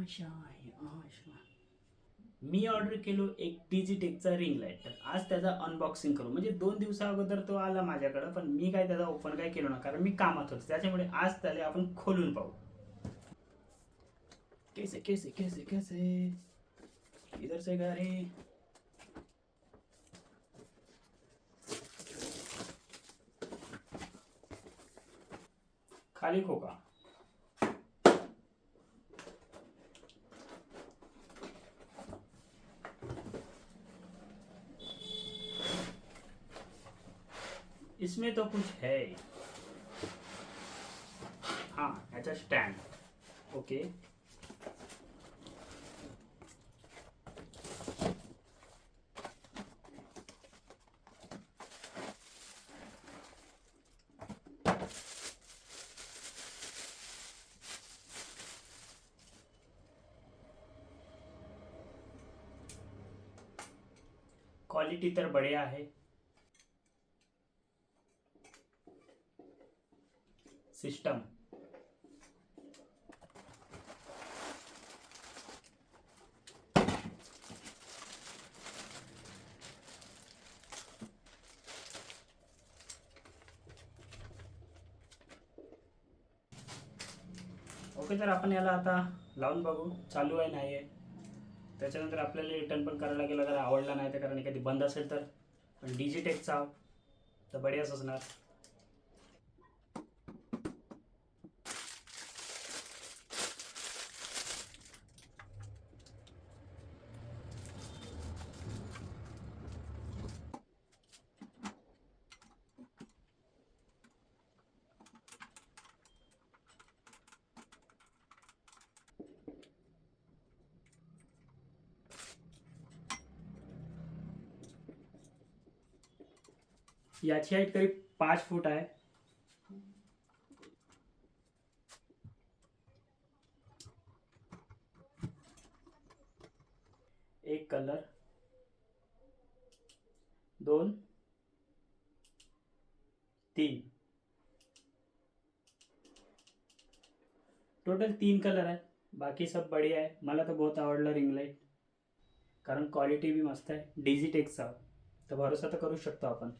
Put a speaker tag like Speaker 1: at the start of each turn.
Speaker 1: आशा आहे आशा. मी ऑर्डर केलो एक डिजिटेकचा रिंग लाईट. तर आज त्याचा अनबॉक्सिंग करू. म्हणजे 2 दिवसा अगोदर तो आला माझ्याकडं, पण मी काय त्याचा ओपन काय केलं ना, कारण मी कामात होतो. त्याच्यामुळे आज त्याला आपण खोलून पाहू. कैसे कैसे कैसे कैसे इधर से गाड़ी. खाली खोका. इसमें तो कुछ है. हाँ, याचा स्टँड. ओके. क्वालिटी तर बढिया आहे. सिस्टम. ओके, तर आपण याला आता लावून बघू चालू आहे नाही आहे. त्याच्यानंतर आपल्याला रिटर्न पण करायला लागेल अगर आवडला नाही तर, कारण एखादी बंद असेल तर. पण डिजिटेकचा तर बढियाच असणार. याची हाईट करीब 5 फूट आहे. एक कलर, 2, 3, टोटल 3 कलर आहे. बाकी सब बढ़िया आहे. मला तर बहुत आवडलं रिंग लाईट, कारण क्वालिटी भी मस्त आहे. डिजिटेकचा तर भरोसा तर करू शकतो आपण.